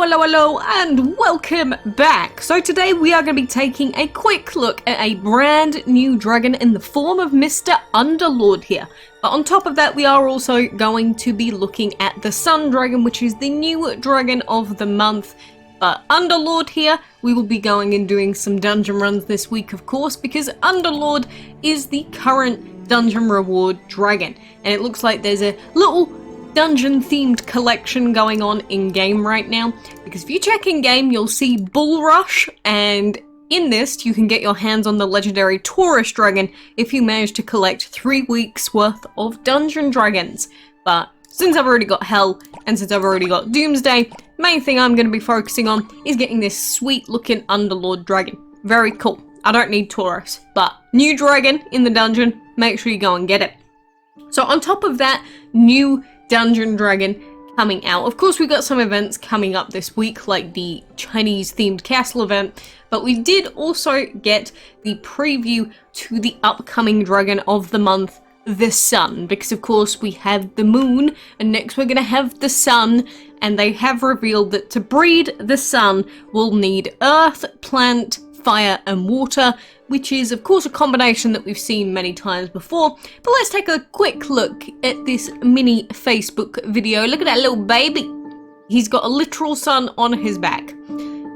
Hello, and welcome back. So today we are going to be taking a quick look at a brand new dragon in the form of Mr. Underlord here. But on top of that, we are also going to be looking at the Sun Dragon, which is the new dragon of the month. But Underlord here, we will be going and doing some dungeon runs this week, of course, because Underlord is the current dungeon reward dragon. And it looks like there's a little dungeon themed collection going on in game right now, because if you check in game you'll see Bull Rush, and in this you can get your hands on the legendary Taurus dragon if you manage to collect 3 weeks worth of dungeon dragons. But since I've already got Hell and since I've already got Doomsday, main thing I'm going to be focusing on is getting this sweet looking Underlord dragon. Very cool. I don't need Taurus, but new dragon in the dungeon, make sure you go and get it. So on top of that new dungeon dragon coming out, of course we've got some events coming up this week, like the Chinese themed castle event, but we did also get the preview to the upcoming dragon of the month, the Sun, because of course we have the moon and next we're gonna have the sun, and they have revealed that to breed the Sun we'll need earth, plant, fire and water, which is of course a combination that we've seen many times before. But let's take a quick look at this mini Facebook video. Look at that little baby. He's got a literal sun on his back.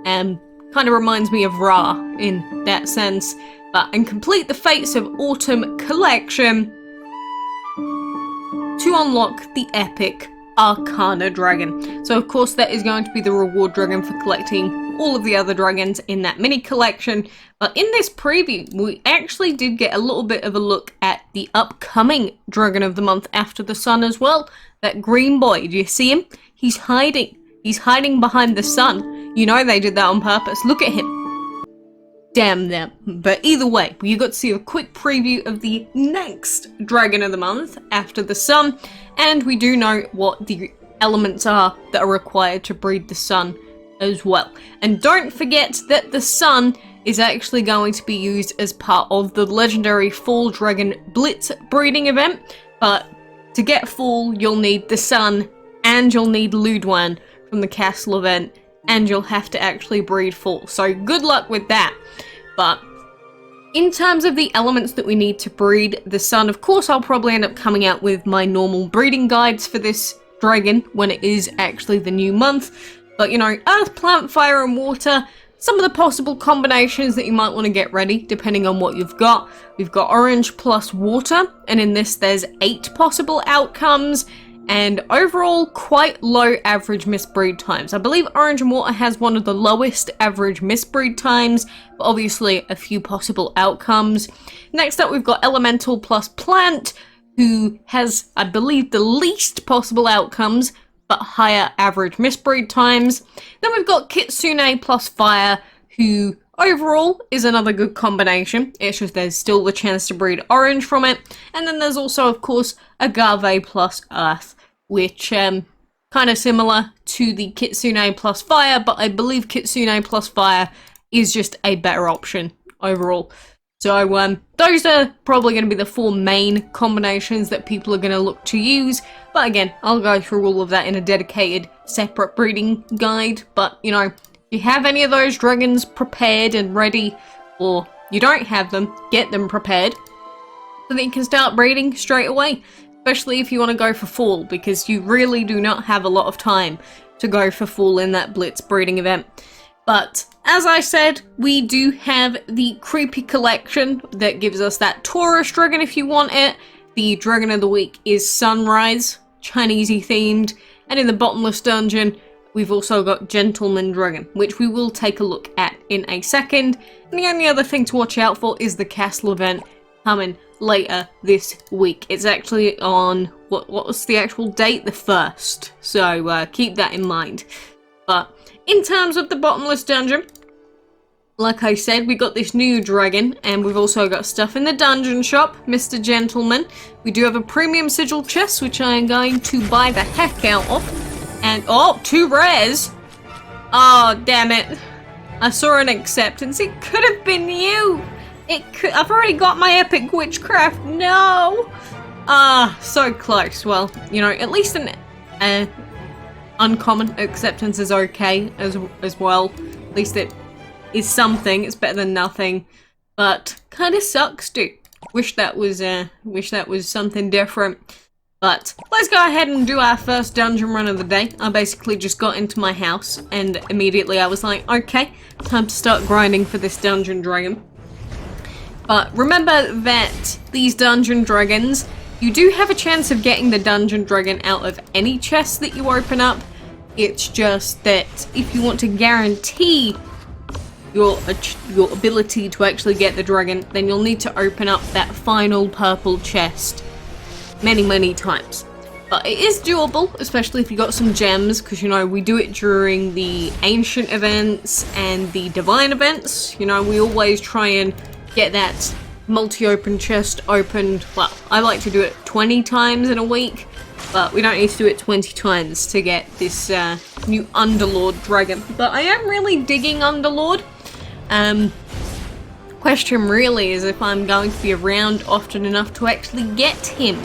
Kind of reminds me of Ra in that sense. And complete the Fates of Autumn collection to unlock the epic Arcana dragon. So of course that is going to be the reward dragon for collecting all of the other dragons in that mini collection. But in this preview we actually did get a little bit of a look at the upcoming dragon of the month after the sun as well. That green boy, do you see him? He's hiding behind the sun. You know they did that on purpose. Look at him. Damn them. But either way, you got to see a quick preview of the next dragon of the month after the sun, and we do know what the elements are that are required to breed the sun as well. And don't forget that the sun is actually going to be used as part of the legendary Fall Dragon Blitz breeding event. But to get Fall, you'll need the sun and you'll need Ludwan from the castle event, and you'll have to actually breed Fall. So good luck with that. But in terms of the elements that we need to breed the sun, of course I'll probably end up coming out with my normal breeding guides for this dragon when it is actually the new month. But you know, earth, plant, fire and water, some of the possible combinations that you might want to get ready depending on what you've got. We've got orange plus water, and in this there's 8 possible outcomes, and overall quite low average misbreed times. I believe orange and water has one of the lowest average misbreed times, but obviously a few possible outcomes. Next up we've got elemental plus plant, who has, I believe, the least possible outcomes, but higher average misbreed times. Then we've got Kitsune plus fire, who overall is another good combination. It's just there's still the chance to breed orange from it. And then there's also, of course, Agave plus earth, which kind of similar to the Kitsune plus fire, but I believe Kitsune plus fire is just a better option overall. So those are probably going to be the 4 main combinations that people are going to look to use. But again, I'll go through all of that in a dedicated separate breeding guide. But you know, if you have any of those dragons prepared and ready, or you don't have them, get them prepared so that you can start breeding straight away. Especially if you want to go for Fall, because you really do not have a lot of time to go for Fall in that Blitz breeding event. But as I said, we do have the creepy collection that gives us that Taurus dragon if you want it. The dragon of the week is Sunrise, Chinesey themed, and in the bottomless dungeon we've also got Gentleman Dragon, which we will take a look at in a second. And the only other thing to watch out for is the castle event coming later this week. It's actually on, what was the actual date? The 1st. So keep that in mind. But in terms of the bottomless dungeon, like I said, we got this new dragon, and we've also got stuff in the dungeon shop, Mr. Gentleman. We do have a premium sigil chest, which I am going to buy the heck out of. And, oh, 2 rares! Oh, damn it. I saw an acceptance. It could have been you! I've already got my epic witchcraft. No! So close. Well, you know, at least an uncommon acceptance is okay as well. At least it is something. It's better than nothing. But kind of sucks, dude. Wish that was something different. But let's go ahead and do our first dungeon run of the day. I basically just got into my house and immediately I was like, okay, time to start grinding for this dungeon dragon. But remember that these dungeon dragons, you do have a chance of getting the dungeon dragon out of any chest that you open up. It's just that if you want to guarantee your ability to actually get the dragon, then you'll need to open up that final purple chest many times. But it is doable, especially if you got some gems, because you know we do it during the ancient events and the divine events. You know, we always try and get that multi-open chest opened. Well, I like to do it 20 times in a week, but we don't need to do it 20 times to get this new Underlord Dragon. But I am really digging Underlord. Question really is if I'm going to be around often enough to actually get him.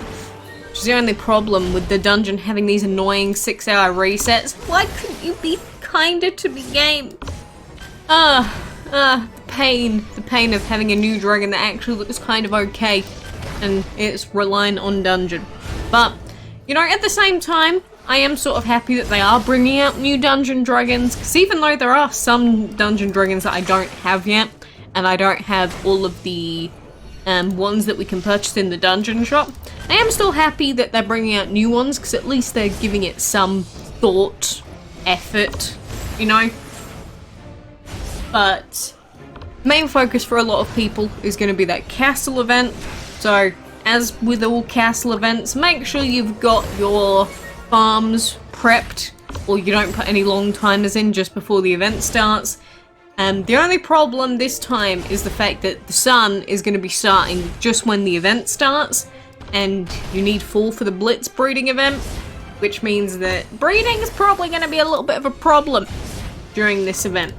Which is the only problem with the dungeon having these annoying 6-hour resets. Why couldn't you be kinder to the game? The pain of having a new dragon that actually looks kind of okay and it's relying on dungeon. But, you know, at the same time, I am sort of happy that they are bringing out new dungeon dragons, because even though there are some dungeon dragons that I don't have yet, and I don't have all of the ones that we can purchase in the dungeon shop, I am still happy that they're bringing out new ones, because at least they're giving it some thought, effort, you know? But main focus for a lot of people is going to be that castle event. So, as with all castle events, make sure you've got your farms prepped, or you don't put any long timers in just before the event starts. The only problem this time is the fact that the sun is going to be starting just when the event starts, and you need full for the blitz breeding event, which means that breeding is probably going to be a little bit of a problem during this event.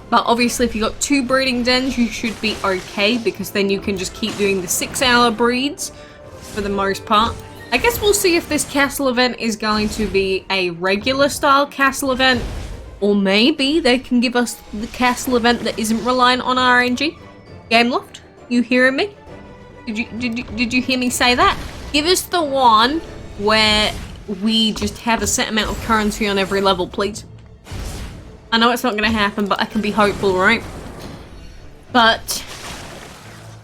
But obviously if you got 2 breeding dens, you should be okay, because then you can just keep doing the 6-hour breeds for the most part. I guess we'll see if this castle event is going to be a regular style castle event, or maybe they can give us the castle event that isn't reliant on RNG. Gameloft, you hearing me? Did you hear me say that? Give us the one where we just have a set amount of currency on every level, please. I know it's not going to happen, but I can be hopeful, right? But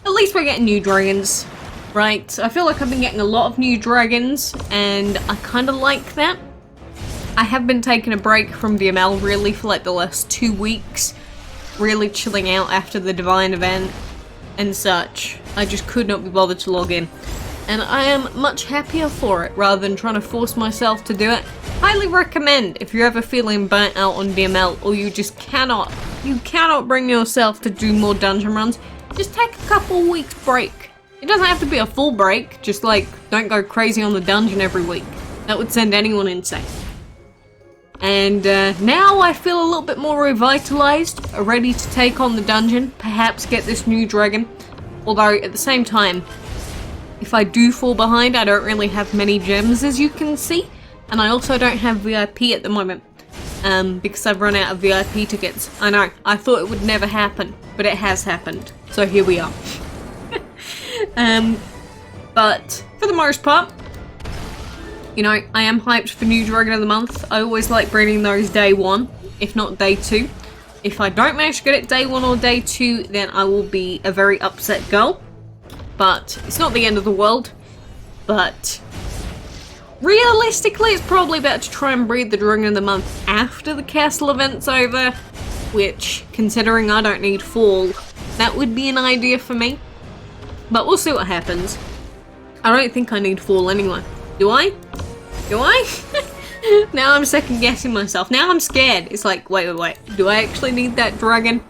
at least we're getting new dragons, right? I feel like I've been getting a lot of new dragons, and I kind of like that. I have been taking a break from DML really for like the last 2 weeks, really chilling out after the divine event and such. I just could not be bothered to log in, and I am much happier for it rather than trying to force myself to do it. Highly recommend if you're ever feeling burnt out on DML, or you just cannot bring yourself to do more dungeon runs, just take a couple weeks break. It doesn't have to be a full break, just like don't go crazy on the dungeon every week. That would send anyone insane. And now I feel a little bit more revitalized, ready to take on the dungeon, perhaps get this new dragon. Although at the same time, if I do fall behind, I don't really have many gems, as you can see. And I also don't have VIP at the moment, because I've run out of VIP tickets. I know, I thought it would never happen, but it has happened. So here we are. But for the most part, you know, I am hyped for new Dragon of the Month. I always like breeding those day 1, if not day 2. If I don't manage to get it day 1 or day 2, then I will be a very upset girl. But it's not the end of the world. But realistically, it's probably better to try and breed the Dragon of the Month after the castle event's over. Which, considering I don't need fall, that would be an idea for me. But we'll see what happens. I don't think I need fall anyway. Do I? Do I? Now I'm second guessing myself. Now I'm scared. It's like, wait. Do I actually need that dragon?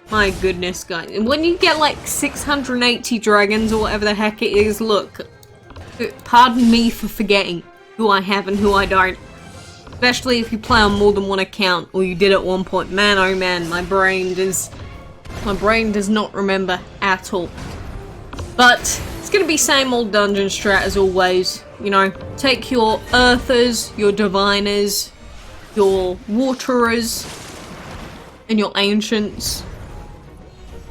My goodness, guys. And when you get like 680 dragons or whatever the heck it is, look. Pardon me for forgetting who I have and who I don't. Especially if you play on more than one account, or you did at one point. Man, oh man, my brain does not remember at all. But it's gonna be same old dungeon strat as always. you know, take your earthers, your diviners, your waterers, and your ancients,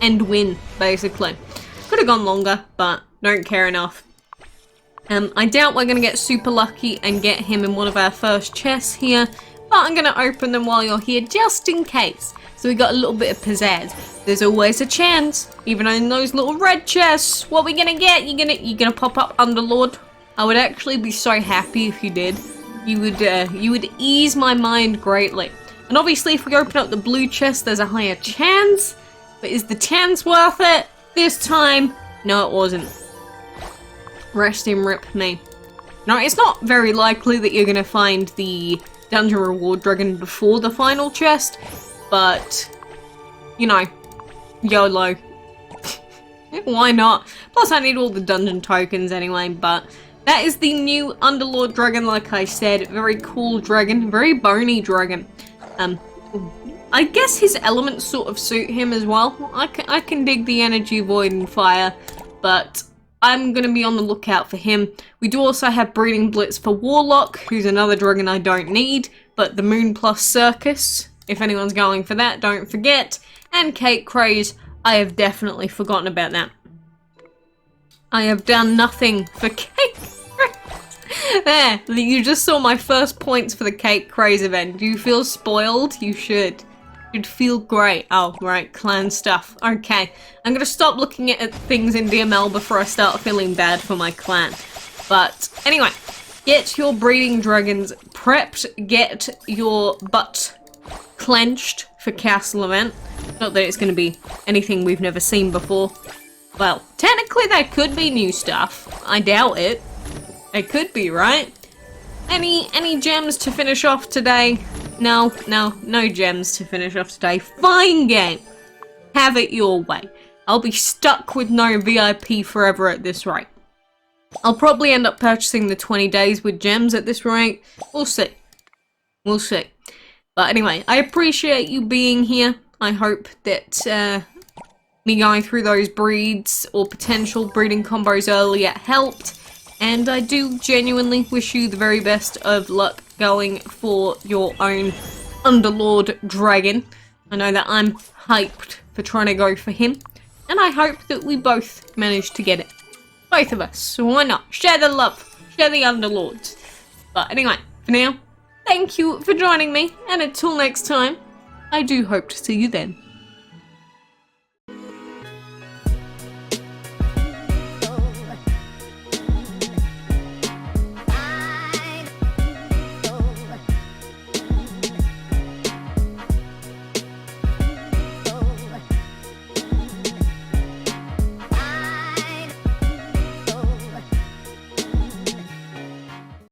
and win, basically. Could have gone longer, but don't care enough. I doubt we're going to get super lucky and get him in one of our first chests here, but I'm going to open them while you're here just in case. So we got a little bit of pizzazz. There's always a chance, even in those little red chests. What we gonna get? You gonna pop up Underlord? I would actually be so happy if you did. You would ease my mind greatly. And obviously, if we open up the blue chest, there's a higher chance. But is the chance worth it? This time, no, it wasn't. Rest in rip me. No, it's not very likely that you're gonna find the dungeon reward dragon before the final chest, but you know, YOLO. Why not? Plus, I need all the dungeon tokens anyway, but that is the new Underlord Dragon, like I said. Very cool dragon, very bony dragon. I guess his elements sort of suit him as well. I can dig the energy, void, and fire, but I'm going to be on the lookout for him. We do also have Breeding Blitz for Warlock, who's another dragon I don't need, but the Moon Plus Circus, if anyone's going for that, don't forget. And Cake Craze, I have definitely forgotten about that. I have done nothing for Cake Craze. There, you just saw my first points for the Cake Craze event. Do you feel spoiled? You should. You'd feel great. Oh, right, clan stuff. Okay, I'm gonna stop looking at things in DML before I start feeling bad for my clan. But anyway, get your breeding dragons prepped, get your butt clenched for castle event. Not that it's going to be anything we've never seen before. Well, technically there could be new stuff. I doubt it. It could be, right? Any gems to finish off today? No gems to finish off today. Fine game. Have it your way. I'll be stuck with no VIP forever at this rate. I'll probably end up purchasing the 20 days with gems at this rate. We'll see. We'll see. But anyway, I appreciate you being here. I hope that me going through those breeds or potential breeding combos earlier helped. And I do genuinely wish you the very best of luck going for your own Underlord Dragon. I know that I'm hyped for trying to go for him. And I hope that we both manage to get it. Both of us. So why not? Share the love. Share the Underlords. But anyway, for now, thank you for joining me. And until next time, I do hope to see you then.